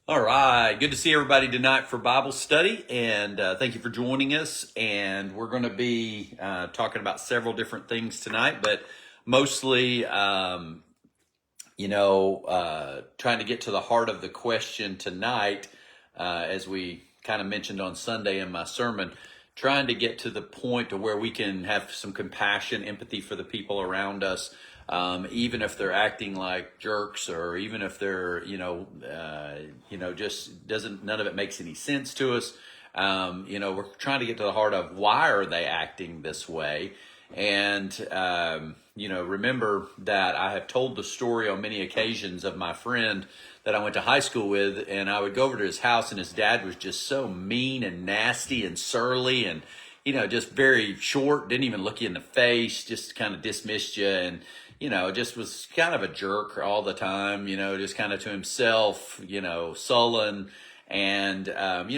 All right, good to see everybody tonight for Bible study, and thank you for joining us. And we're going to be talking about several different things tonight, but mostly, trying to get to the heart of the question tonight, as we kind of mentioned on Sunday in my sermon, trying to get to the point to where we can have some compassion, empathy for the people around us. Even if they're acting like jerks, or even if they're, just none of it makes any sense to us. We're trying to get to the heart of why are they acting this way? And, remember that I have told the story on many occasions of my friend that I went to high school with, and I would go over to his house, and his dad was just so mean and nasty and surly and, just very short, didn't even look you in the face, just kind of dismissed you, and, just was kind of a jerk all the time, just kind of to himself, sullen. And,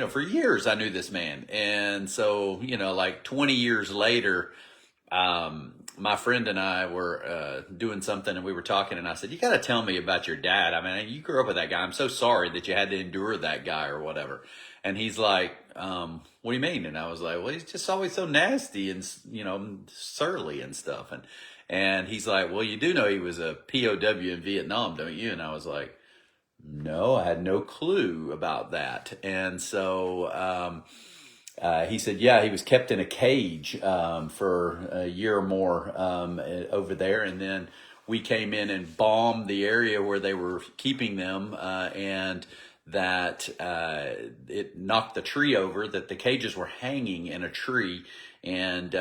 for years I knew this man. And so, like 20 years later, my friend and I were doing something, and we were talking, and I said, "You got to tell me about your dad. I mean, you grew up with that guy. I'm so sorry that you had to endure that guy or whatever." And he's like, "What do you mean?" And I was like, "Well, he's just always so nasty and, surly and stuff." And he's like, "Well, you do know he was a POW in Vietnam, don't you?" And I was like, "No, I had no clue about that." And so, he said, yeah, he was kept in a cage for a year or more over there. And then we came in and bombed the area where they were keeping them, and that it knocked the tree over, that the cages were hanging in a tree. And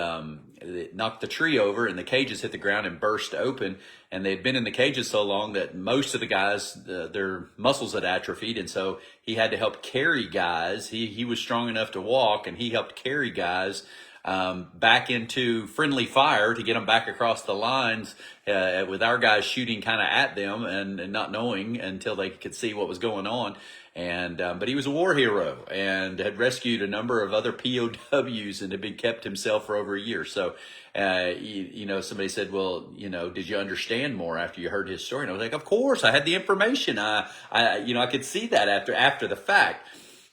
it knocked the tree over, and the cages hit the ground and burst open. And they'd been in the cages so long that most of the guys, their muscles had atrophied. And so he had to help carry guys. He was strong enough to walk, and he helped carry guys back into friendly fire to get them back across the lines, with our guys shooting kind of at them and not knowing until they could see what was going on. And but he was a war hero and had rescued a number of other POWs and had been kept himself for over a year. So, somebody said, "Well, did you understand more after you heard his story?" And I was like, "Of course, I had the information. I could see that after the fact."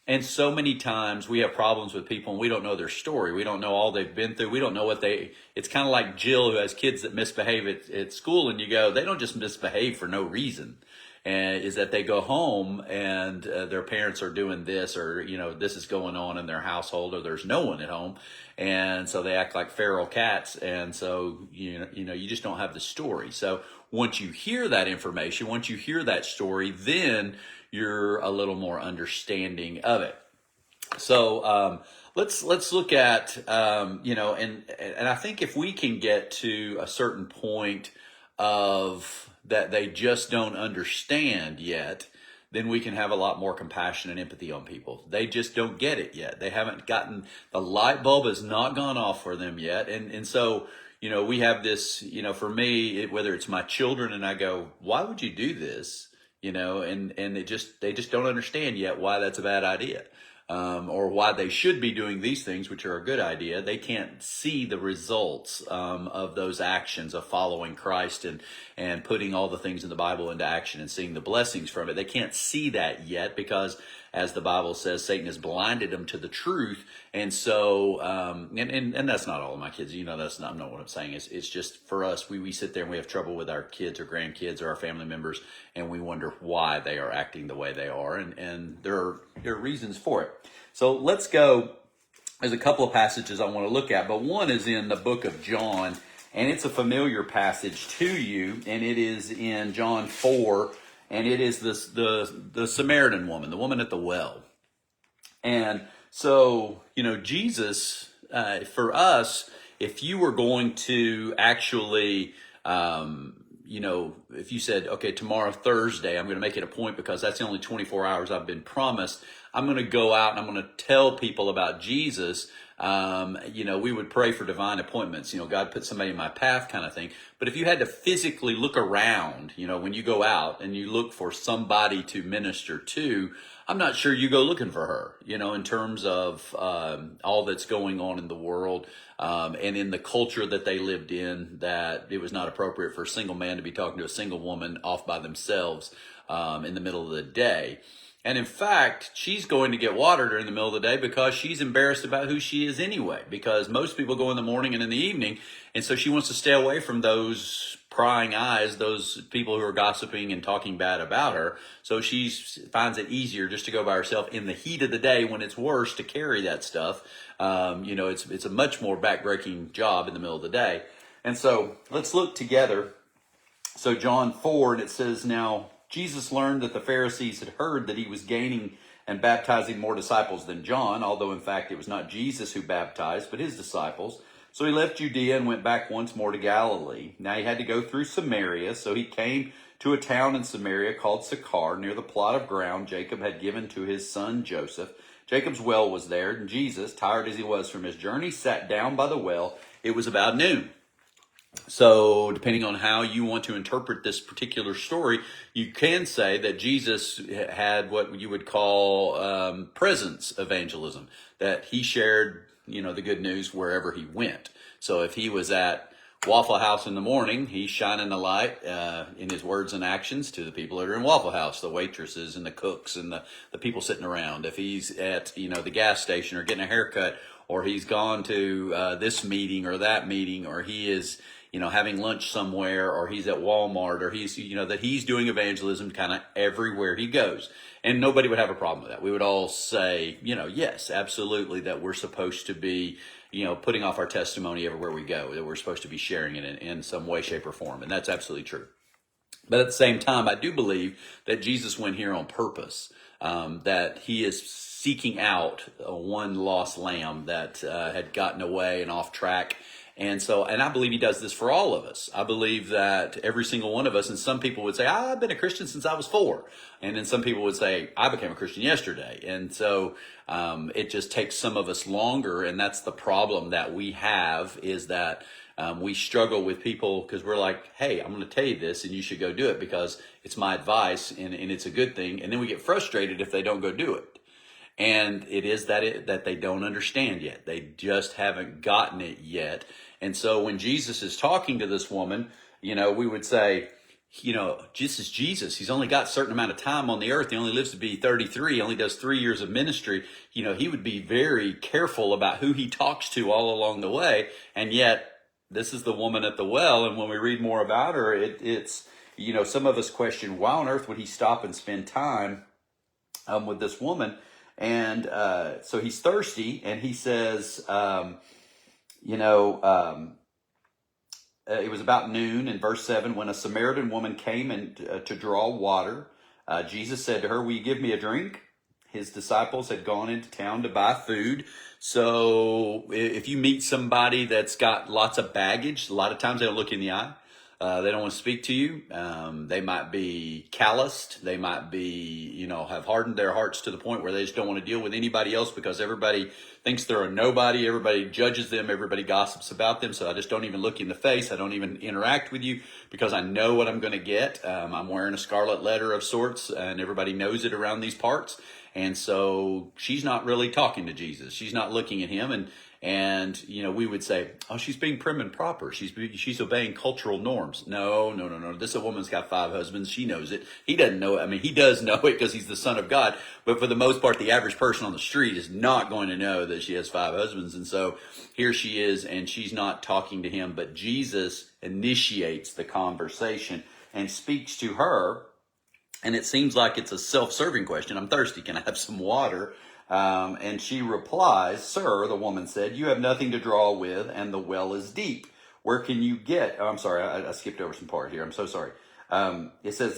And so many times we have problems with people, and we don't know their story. We don't know all they've been through. We don't know it's kind of like Jill, who has kids that misbehave at school, and you go, they don't just misbehave for no reason. And is that they go home and their parents are doing this, or, this is going on in their household, or there's no one at home. And so they act like feral cats. And so, you just don't have the story. So once you hear that information, once you hear that story, then you're a little more understanding of it. So let's look at, and I think if we can get to a certain point of that they just don't understand yet, then we can have a lot more compassion and empathy on people. They just don't get it yet. They haven't gotten, the light bulb has not gone off for them yet. And so, we have this, for me, whether it's my children, and I go, "Why would you do this?" And they just don't understand yet why that's a bad idea. Or why they should be doing these things, which are a good idea. They can't see the results of those actions of following Christ and putting all the things in the Bible into action and seeing the blessings from it. They can't see that yet because, as the Bible says, Satan has blinded them to the truth. And so, and that's not all of my kids. That's not what I'm saying. It's just for us, we sit there and we have trouble with our kids or grandkids or our family members, and we wonder why they are acting the way they are. And there are reasons for it. So let's go. There's a couple of passages I want to look at, but one is in the book of John, and it's a familiar passage to you, and it is in John 4, and it is the Samaritan woman, the woman at the well. And so, Jesus, for us, if you were going to actually, if you said, "Okay, tomorrow, Thursday, I'm going to make it a point because that's the only 24 hours I've been promised. I'm going to go out and I'm going to tell people about Jesus." We would pray for divine appointments. God put somebody in my path, kind of thing. But if you had to physically look around, when you go out and you look for somebody to minister to, I'm not sure you go looking for her, in terms of all that's going on in the world, and in the culture that they lived in, that it was not appropriate for a single man to be talking to a single woman off by themselves in the middle of the day. And in fact, she's going to get water during the middle of the day because she's embarrassed about who she is anyway, because most people go in the morning and in the evening. And so she wants to stay away from those prying eyes, those people who are gossiping and talking bad about her. So she finds it easier just to go by herself in the heat of the day when it's worse to carry that stuff. It's a much more backbreaking job in the middle of the day. And so let's look together. So John 4, and it says, now Jesus learned that the Pharisees had heard that he was gaining and baptizing more disciples than John, although in fact it was not Jesus who baptized, but his disciples. So he left Judea and went back once more to Galilee. Now he had to go through Samaria, so he came to a town in Samaria called Sychar, near the plot of ground Jacob had given to his son Joseph. Jacob's well was there, and Jesus, tired as he was from his journey, sat down by the well. It was about noon. So depending on how you want to interpret this particular story, you can say that Jesus had what you would call presence evangelism, that he shared, the good news wherever he went. So if he was at Waffle House in the morning, he's shining the light in his words and actions to the people that are in Waffle House, the waitresses and the cooks and the people sitting around. If he's at, the gas station or getting a haircut, or he's gone to this meeting or that meeting, or he is having lunch somewhere, or he's at Walmart, or he's, that he's doing evangelism kind of everywhere he goes. And nobody would have a problem with that. We would all say, yes, absolutely, that we're supposed to be, putting off our testimony everywhere we go, that we're supposed to be sharing it in some way, shape, or form. And that's absolutely true. But at the same time, I do believe that Jesus went here on purpose, that he is seeking out one lost lamb that had gotten away and off track. And I believe he does this for all of us. I believe that every single one of us, and some people would say, I've been a Christian since I was 4. And then some people would say, I became a Christian yesterday. And so it just takes some of us longer. And that's the problem that we have, is that we struggle with people because we're like, hey, I'm going to tell you this and you should go do it because it's my advice and it's a good thing. And then we get frustrated if they don't go do it. And it is that they don't understand yet. They just haven't gotten it yet. And so when Jesus is talking to this woman, we would say, this is Jesus. He's only got a certain amount of time on the earth. He only lives to be 33. He only does 3 years of ministry. He would be very careful about who he talks to all along the way. And yet this is the woman at the well. And when we read more about her, it's some of us question, why on earth would he stop and spend time with this woman? And so he's thirsty, and he says, it was about noon in verse 7, when a Samaritan woman came in to draw water. Jesus said to her, will you give me a drink? His disciples had gone into town to buy food. So if you meet somebody that's got lots of baggage, a lot of times they don't look you in the eye. They don't want to speak to you. They might be calloused. They might be, have hardened their hearts to the point where they just don't want to deal with anybody else because everybody thinks they're a nobody. Everybody judges them. Everybody gossips about them. So I just don't even look you in the face. I don't even interact with you because I know what I'm going to get. I'm wearing a scarlet letter of sorts, and everybody knows it around these parts. And so she's not really talking to Jesus. She's not looking at him. And we would say, oh, she's being prim and proper. She's obeying cultural norms. No. This woman's got 5 husbands. She knows it. He doesn't know it. I mean, he does know it because he's the Son of God. But for the most part, the average person on the street is not going to know that she has 5 husbands. And so here she is, and she's not talking to him. But Jesus initiates the conversation and speaks to her. And it seems like it's a self-serving question. I'm thirsty. Can I have some water? And she replies, sir, the woman said, you have nothing to draw with, and the well is deep. Where can you get? Oh, I'm sorry. I skipped over some part here. I'm so sorry. It says,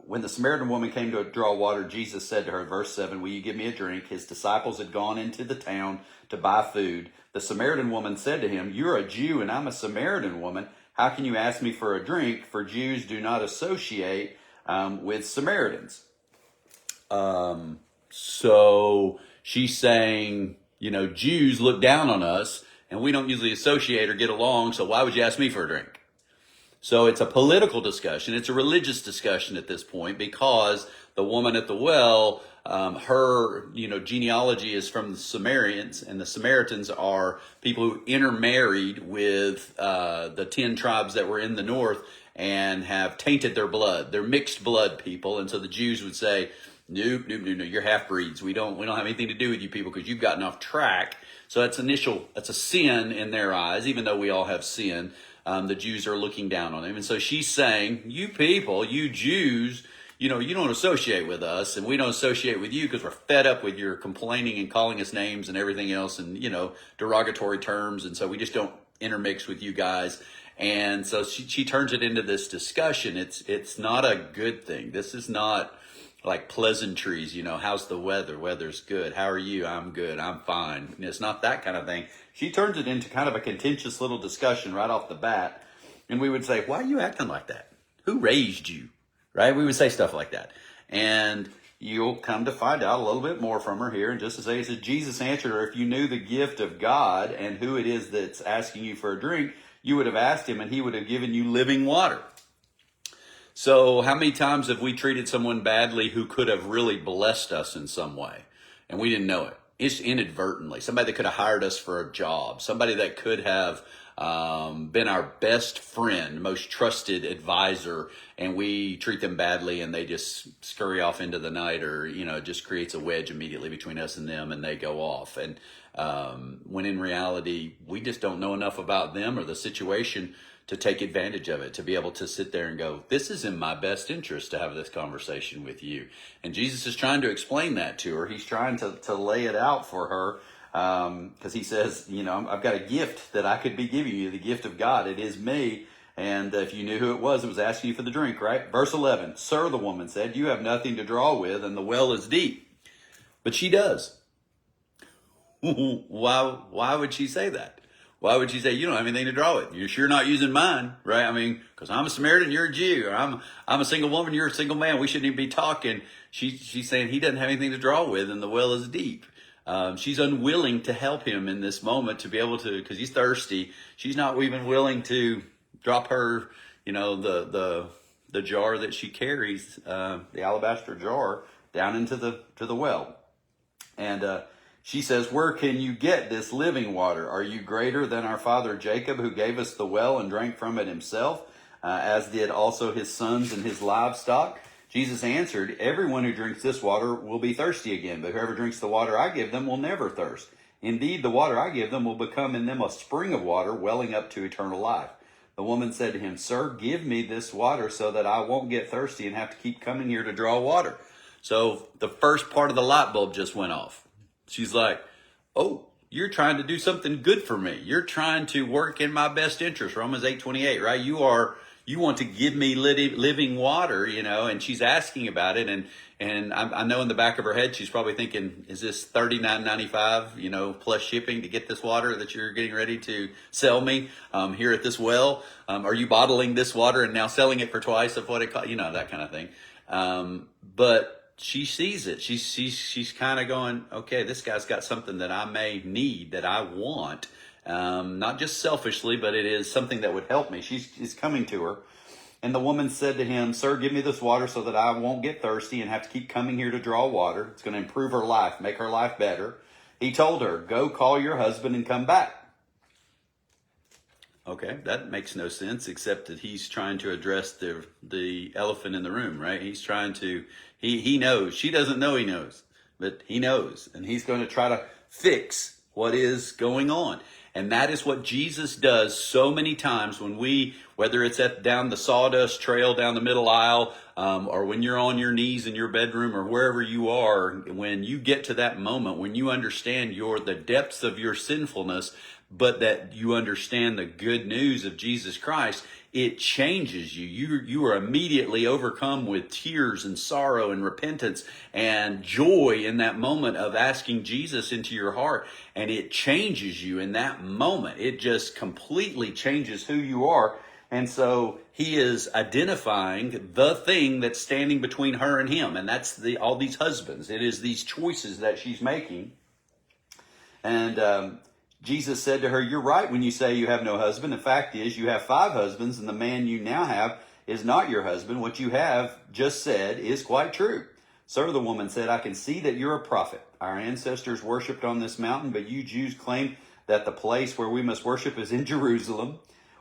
when the Samaritan woman came to draw water, Jesus said to her, verse 7, will you give me a drink? His disciples had gone into the town to buy food. The Samaritan woman said to him, you're a Jew and I'm a Samaritan woman. How can you ask me for a drink? For Jews do not associate with Samaritans. So she's saying, Jews look down on us and we don't usually associate or get along. So why would you ask me for a drink? So it's a political discussion. It's a religious discussion at this point because the woman at the well, her, genealogy is from the Samaritans, and the Samaritans are people who intermarried with the 10 tribes that were in the north and have tainted their blood. They're mixed blood people. And so the Jews would say, Nope, nope, nope, no. You're half-breeds. We don't have anything to do with you people because you've gotten off track. So that's a sin in their eyes, even though we all have sin. The Jews are looking down on them. And so she's saying, you people, you Jews, you don't associate with us, and we don't associate with you because we're fed up with your complaining and calling us names and everything else and, derogatory terms. And so we just don't intermix with you guys. And so she turns it into this discussion. It's not a good thing. This is not like pleasantries, how's the weather? Weather's good. How are you? I'm good. I'm fine. It's not that kind of thing. She turns it into kind of a contentious little discussion right off the bat. And we would say, why are you acting like that? Who raised you? Right? We would say stuff like that. And you'll come to find out a little bit more from her here. And just to say, it says, Jesus answered her, if you knew the gift of God and who it is that's asking you for a drink, you would have asked him and he would have given you living water. So how many times have we treated someone badly who could have really blessed us in some way and we didn't know it? It's inadvertently. Somebody that could have hired us for a job. Somebody that could have been our best friend, most trusted advisor, and we treat them badly and they just scurry off into the night, or, it just creates a wedge immediately between us and them and they go off. And when in reality, we just don't know enough about them or the situation to take advantage of it, to be able to sit there and go, this is in my best interest to have this conversation with you. And Jesus is trying to explain that to her. He's trying to lay it out for her. Because he says, I've got a gift that I could be giving you, the gift of God. It is me. And if you knew who it was asking you for the drink, right? Verse 11, Sir, the woman said, you have nothing to draw with, and the well is deep. But she does. Why would she say that? Why would she say, you don't have anything to draw with? You're sure not using mine, right? Because I'm a Samaritan, you're a Jew. Or I'm a single woman, you're a single man. We shouldn't even be talking. She's saying he doesn't have anything to draw with, and the well is deep. She's unwilling to help him in this moment to be able to, because he's thirsty. She's not even willing to drop her, the jar that she carries, the alabaster jar, down into the well. And she says, where can you get this living water? Are you greater than our father Jacob, who gave us the well and drank from it himself, as did also his sons and his livestock? Jesus answered, everyone who drinks this water will be thirsty again, but whoever drinks the water I give them will never thirst. Indeed, the water I give them will become in them a spring of water welling up to eternal life. The woman said to him, Sir, give me this water so that I won't get thirsty and have to keep coming here to draw water. So the first part of the light bulb just went off. She's like, oh, you're trying to do something good for me. You're trying to work in my best interest. Romans 8:28, right? You want to give me living water, and she's asking about it. And I know in the back of her head, she's probably thinking, is this $39.95, plus shipping to get this water that you're getting ready to sell me here at this well? Are you bottling this water and now selling it for twice of what it cost? That kind of thing. But she sees it. She's kind of going, okay, this guy's got something that I may need, that I want. Not just selfishly, but it is something that would help me. She's coming to her. And the woman said to him, Sir, give me this water so that I won't get thirsty and have to keep coming here to draw water. It's going to improve her life, make her life better. He told her, go call your husband and come back. Okay, that makes no sense, except that he's trying to address the elephant in the room, right? He's trying to, he knows. She doesn't know he knows, but he knows. And he's going to try to fix what is going on. And that is what Jesus does so many times when whether it's down the sawdust trail, down the middle aisle, or when you're on your knees in your bedroom or wherever you are, when you get to that moment, when you understand the depths of your sinfulness, but that you understand the good news of Jesus Christ, it changes you. You are immediately overcome with tears and sorrow and repentance and joy in that moment of asking Jesus into your heart. And it changes you in that moment. It just completely changes who you are. And so he is identifying the thing that's standing between her and him. And that's all these husbands. It is these choices that she's making. And Jesus said to her, you're right when you say you have no husband. The fact is, you have 5 husbands, and the man you now have is not your husband. What you have just said is quite true. Sir, the woman said, I can see that you're a prophet. Our ancestors worshipped on this mountain, but you Jews claim that the place where we must worship is in Jerusalem.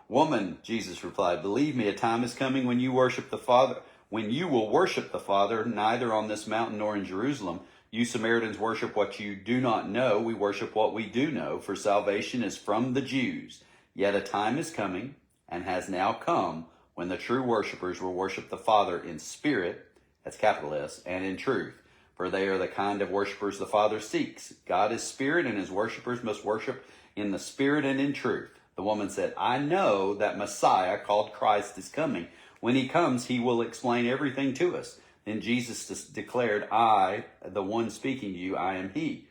Woman, Jesus replied, believe me, a time is coming when you worship the Father, when you will worship the Father, neither on this mountain nor in Jerusalem. You Samaritans worship what you do not know. We worship what we do know, for salvation is from the Jews. Yet a time is coming, and has now come, when the true worshipers will worship the Father in spirit, that's capital S, and in truth. For they are the kind of worshipers the Father seeks. God is spirit, and his worshipers must worship in the spirit and in truth. The woman said, I know that Messiah, called Christ, is coming. When he comes, he will explain everything to us. Then Jesus declared, I, the one speaking to you, I am he.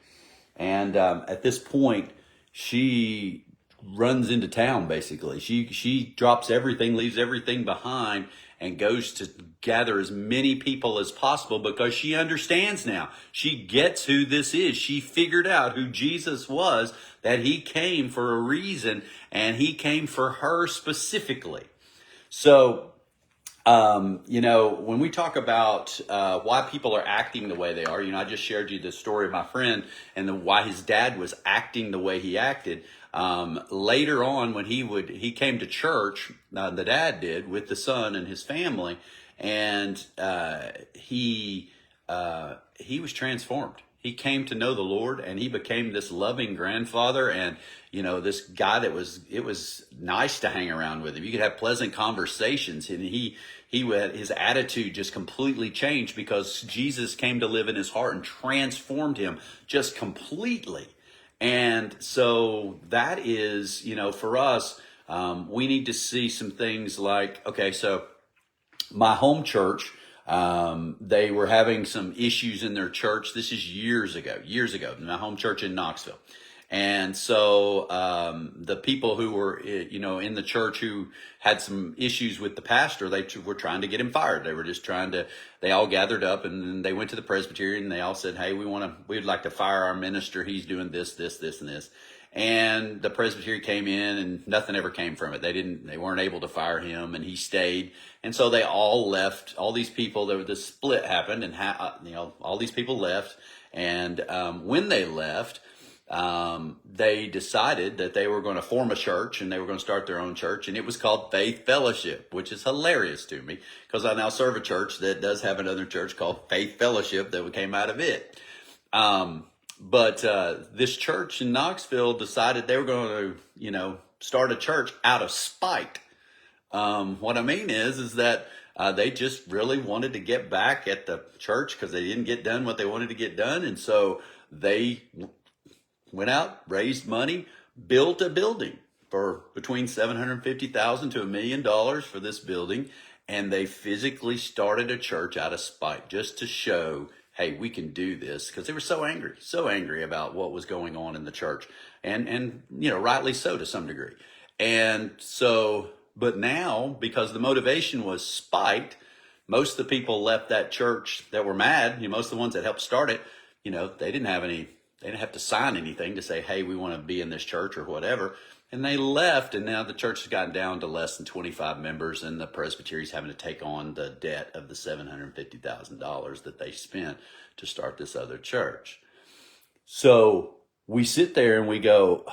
And at this point, she runs into town, basically. She drops everything, leaves everything behind, and goes to gather as many people as possible, because she understands now. She gets who this is. She figured out who Jesus was, that he came for a reason, and he came for her specifically. So, when we talk about why people are acting the way they are, I just shared you the story of my friend and why his dad was acting the way he acted. Later on, when he came to church, the dad did, with the son and his family, and he was transformed. He came to know the Lord, and he became this loving grandfather, and this guy it was nice to hang around with him. You could have pleasant conversations, and his attitude just completely changed, because Jesus came to live in his heart and transformed him just completely. And so that is, for us, we need to see some things like, okay, so my home church, they were having some issues in their church. This is years ago, my home church in Knoxville. And so the people who were, in the church who had some issues with the pastor, they were trying to get him fired. They were just they all gathered up, and then they went to the Presbyterian, and they all said, hey, we'd like to fire our minister. He's doing this, this, this, and this. And the Presbyterian came in, and nothing ever came from it. They weren't able to fire him, and he stayed. And so they all left. All these people, this split happened, and all these people left. And when they left, they decided that they were going to form a church, and they were going to start their own church, and it was called Faith Fellowship, which is hilarious to me, because I now serve a church that does have another church called Faith Fellowship that came out of it. But this church in Knoxville decided they were going to, start a church out of spite. What I mean is that they just really wanted to get back at the church, because they didn't get done what they wanted to get done, and so they went out, raised money, built a building for between $750,000 to $1 million for this building. And they physically started a church out of spite, just to show, hey, we can do this, because they were so angry about what was going on in the church, and rightly so to some degree. And so, but now, because the motivation was spite, most of the people left that church that were mad. Most of the ones that helped start it, they didn't have to sign anything to say, hey, we want to be in this church or whatever. And they left, and now the church has gotten down to less than 25 members, and the Presbyterian's having to take on the debt of the $750,000 that they spent to start this other church. So we sit there and we go,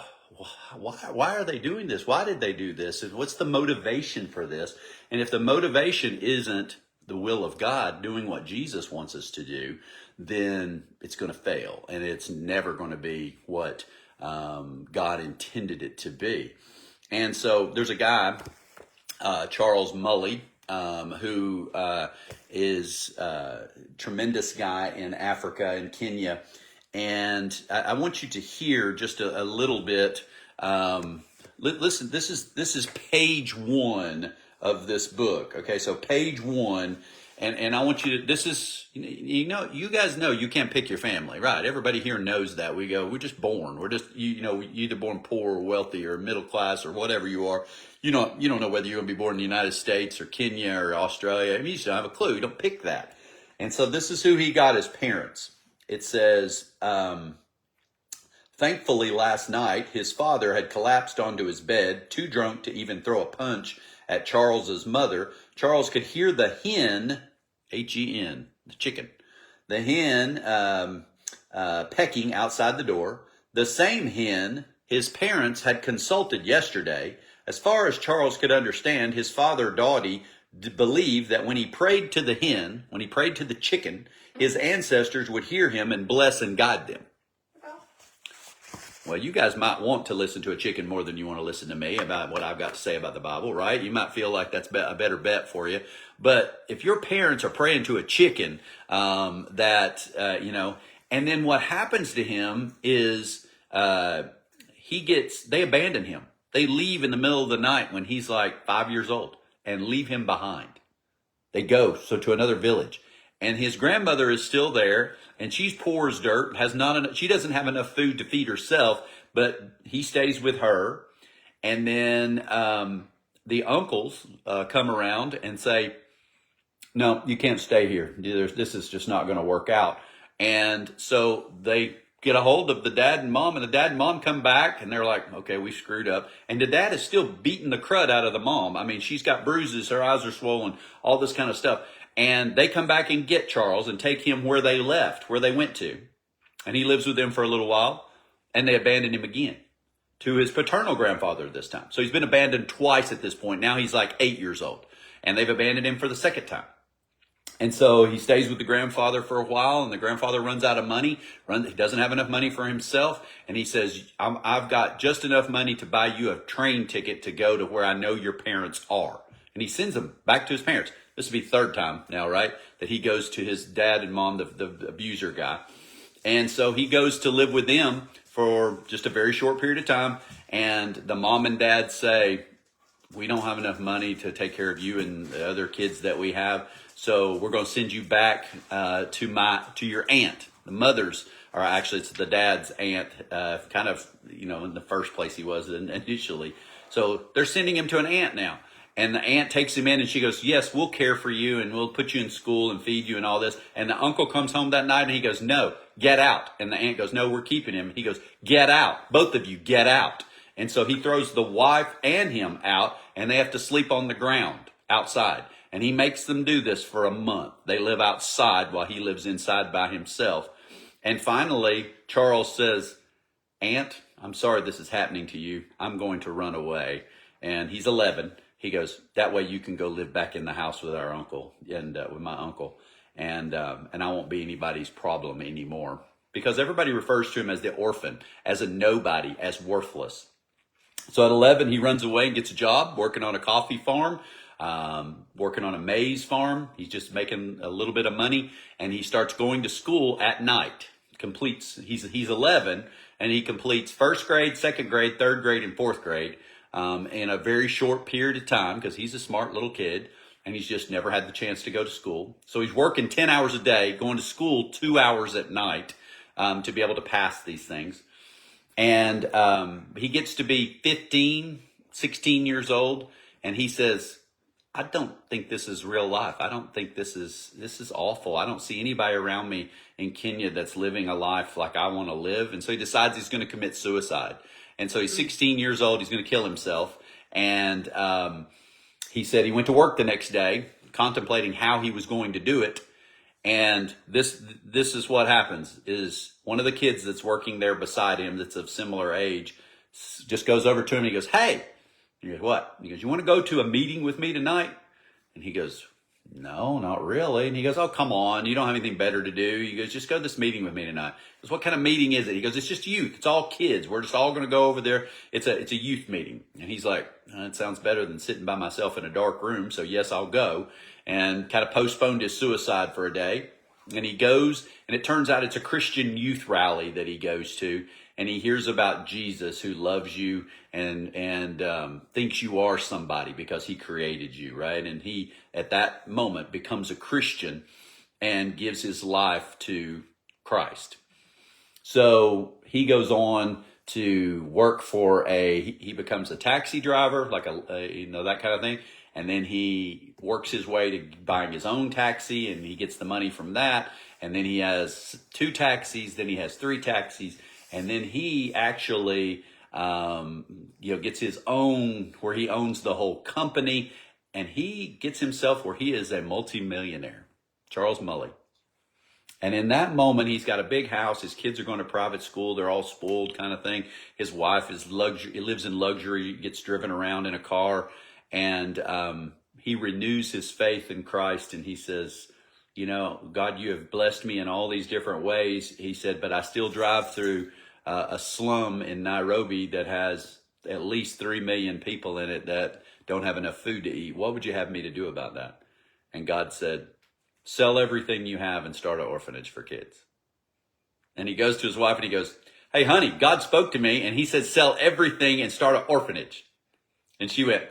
why are they doing this? Why did they do this? And what's the motivation for this? And if the motivation isn't the will of God, doing what Jesus wants us to do, then it's going to fail, and it's never going to be what God intended it to be. And so there's a guy, Charles Mully, who is a tremendous guy in Africa and Kenya. And I want you to hear just a little bit. Listen, this is page 1 of this book. Okay, so page 1. And I want you to, this is, you guys know you can't pick your family, right? Everybody here knows that. We're just born. We're just, you're either born poor or wealthy or middle class or whatever you are. You don't know whether you're going to be born in the United States or Kenya or Australia. You just don't have a clue. You don't pick that. And so this is who he got as parents. It says, thankfully last night, his father had collapsed onto his bed, too drunk to even throw a punch at Charles's mother. Charles could hear the hen, H-E-N, the chicken, the hen pecking outside the door. The same hen his parents had consulted yesterday. As far as Charles could understand, his father, Dottie, believed that when he prayed to the hen, when he prayed to the chicken, his ancestors would hear him and bless and guide them. Well, you guys might want to listen to a chicken more than you want to listen to me about what I've got to say about the Bible, right? You might feel like that's a better bet for you. But if your parents are praying to a chicken, and then what happens to him is they abandon him. They leave in the middle of the night when he's like 5 years old and leave him behind. They go to another village. And his grandmother is still there, and she's poor as dirt, she doesn't have enough food to feed herself, but he stays with her. And then the uncles come around and say, no, you can't stay here. This is just not going to work out. And so they get a hold of the dad and mom, and the dad and mom come back, and they're like, okay, we screwed up. And the dad is still beating the crud out of the mom. I mean, she's got bruises, her eyes are swollen, all this kind of stuff. And they come back and get Charles and take him where they went to. And he lives with them for a little while, and they abandon him again to his paternal grandfather this time. So he's been abandoned twice at this point. Now he's like 8 years old, and they've abandoned him for the second time. And so he stays with the grandfather for a while, and the grandfather runs out of money. He doesn't have enough money for himself. And he says, I've got just enough money to buy you a train ticket to go to where I know your parents are. And he sends them back to his parents. This will be third time now, right? That he goes to his dad and mom, the abuser guy. And so he goes to live with them for just a very short period of time. And the mom and dad say, we don't have enough money to take care of you and the other kids that we have. So we're going to send you back to your aunt. The mother's, or actually it's the dad's aunt, kind of, in the first place he was initially. So they're sending him to an aunt now. And the aunt takes him in and she goes, yes, we'll care for you and we'll put you in school and feed you and all this. And the uncle comes home that night and he goes, no, get out. And the aunt goes, no, we're keeping him. He goes, get out. Both of you, get out. And so he throws the wife and him out, and they have to sleep on the ground outside. And he makes them do this for a month. They live outside while he lives inside by himself. And finally, Charles says, Aunt, I'm sorry this is happening to you. I'm going to run away. And he's 11. He goes, that way you can go live back in the house with our uncle and with my uncle. And I won't be anybody's problem anymore. Because everybody refers to him as the orphan, as a nobody, as worthless. So at 11, he runs away and gets a job working on a coffee farm, working on a maize farm. He's just making a little bit of money, and he starts going to school at night. He's 11, and he completes first grade, second grade, third grade, and fourth grade in a very short period of time because he's a smart little kid, and he's just never had the chance to go to school. So he's working 10 hours a day, going to school 2 hours at night to be able to pass these things. And he gets to be 15, 16 years old, and he says, I don't think this is real life. I don't think this is awful. I don't see anybody around me in Kenya that's living a life like I want to live. And so he decides he's going to commit suicide. And so he's 16 years old. He's going to kill himself. And he said he went to work the next day, contemplating how he was going to do it. And this is what happens, is one of the kids that's working there beside him that's of similar age just goes over to him and he goes, hey. He goes, what? He goes, you want to go to a meeting with me tonight? And he goes, no, not really. And he goes, oh, come on. You don't have anything better to do. He goes, just go to this meeting with me tonight. He goes, what kind of meeting is it? He goes, it's just youth. It's all kids. We're just all going to go over there. It's a youth meeting. And he's like, it sounds better than sitting by myself in a dark room. So yes, I'll go. And kind of postponed his suicide for a day. And he goes, and it turns out it's a Christian youth rally that he goes to. And he hears about Jesus who loves you and thinks you are somebody because he created you, right? And he, at that moment, becomes a Christian and gives his life to Christ. So he goes on to work for he becomes a taxi driver, like that kind of thing. And then he works his way to buying his own taxi, and he gets the money from that. And then he has 2 taxis, then he has 3 taxis. And then he actually, gets his own, where he owns the whole company, and he gets himself where he is a multimillionaire, Charles Mully. And in that moment, he's got a big house. His kids are going to private school. They're all spoiled kind of thing. His wife is lives in luxury, gets driven around in a car. And he renews his faith in Christ, and he says, you know, God, you have blessed me in all these different ways. He said, but I still drive through a slum in Nairobi that has at least 3 million people in it that don't have enough food to eat. What would you have me to do about that? And God said, sell everything you have and start an orphanage for kids. And he goes to his wife and he goes, hey, honey, God spoke to me and he said, sell everything and start an orphanage. And she went,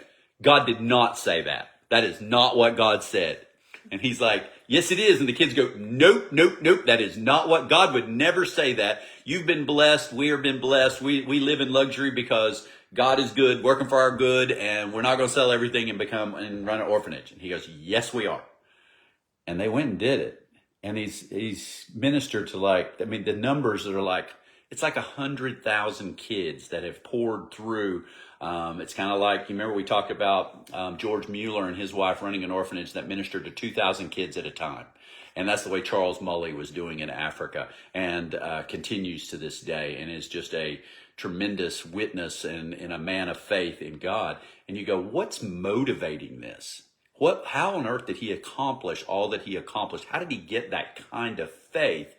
God did not say that. That is not what God said. And he's like, yes, it is. And the kids go, nope, nope, nope. That is not what God would never say that. You've been blessed. We have been blessed. We live in luxury because God is good, working for our good. And we're not going to sell everything and run an orphanage. And he goes, yes, we are. And they went and did it. And he's ministered to the numbers that are like, it's like 100,000 kids that have poured through. It's kind of like, you remember we talked about George Mueller and his wife running an orphanage that ministered to 2,000 kids at a time. And that's the way Charles Mully was doing in Africa and continues to this day and is just a tremendous witness and a man of faith in God. And you go, what's motivating this? How on earth did he accomplish all that he accomplished? How did he get that kind of faith?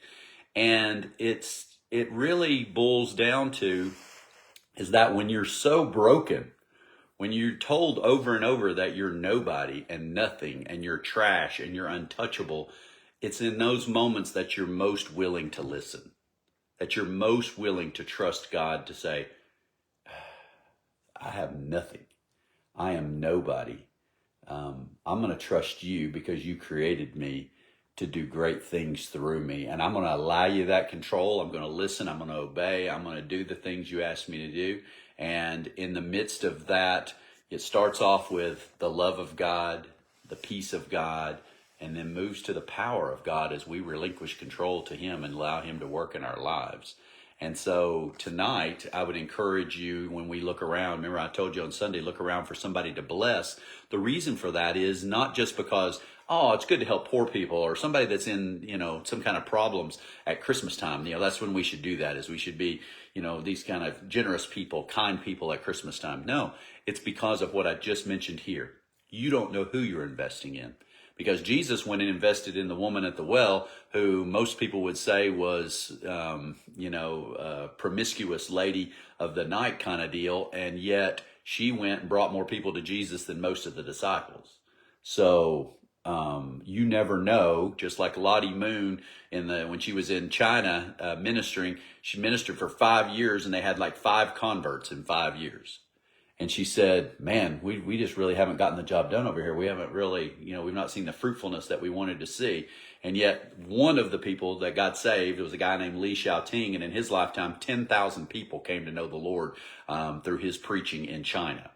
And it really boils down to is that when you're so broken, when you're told over and over that you're nobody and nothing and you're trash and you're untouchable, it's in those moments that you're most willing to listen, that you're most willing to trust God to say, I have nothing. I am nobody. I'm going to trust you because you created me to do great things through me. And I'm going to allow you that control. I'm going to listen. I'm going to obey. I'm going to do the things you asked me to do. And in the midst of that, it starts off with the love of God, the peace of God, and then moves to the power of God as we relinquish control to him and allow him to work in our lives. And so tonight, I would encourage you when we look around, remember I told you on Sunday, look around for somebody to bless. The reason for that is not just because, oh, it's good to help poor people or somebody that's in, some kind of problems at Christmas time. That's when we should do that, is we should be, these kind of generous people, kind people at Christmas time. No, it's because of what I just mentioned here. You don't know who you're investing in. Because Jesus went and invested in the woman at the well, who most people would say was, a promiscuous lady of the night kind of deal. And yet she went and brought more people to Jesus than most of the disciples. So you never know. Just like Lottie Moon when she was in China ministering, she ministered for 5 years and they had like 5 converts in 5 years. And she said, man, we just really haven't gotten the job done over here. We haven't really, we've not seen the fruitfulness that we wanted to see. And yet one of the people that got saved was a guy named Li Xiaoting. And in his lifetime, 10,000 people came to know the Lord through his preaching in China.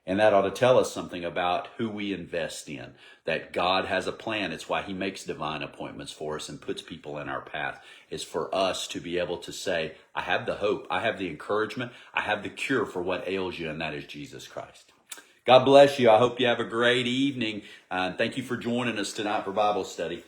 And that ought to tell us something about who we invest in, that God has a plan. It's why he makes divine appointments for us and puts people in our path, is for us to be able to say, I have the hope, I have the encouragement, I have the cure for what ails you, and that is Jesus Christ. God bless you. I hope you have a great evening. Thank you for joining us tonight for Bible study.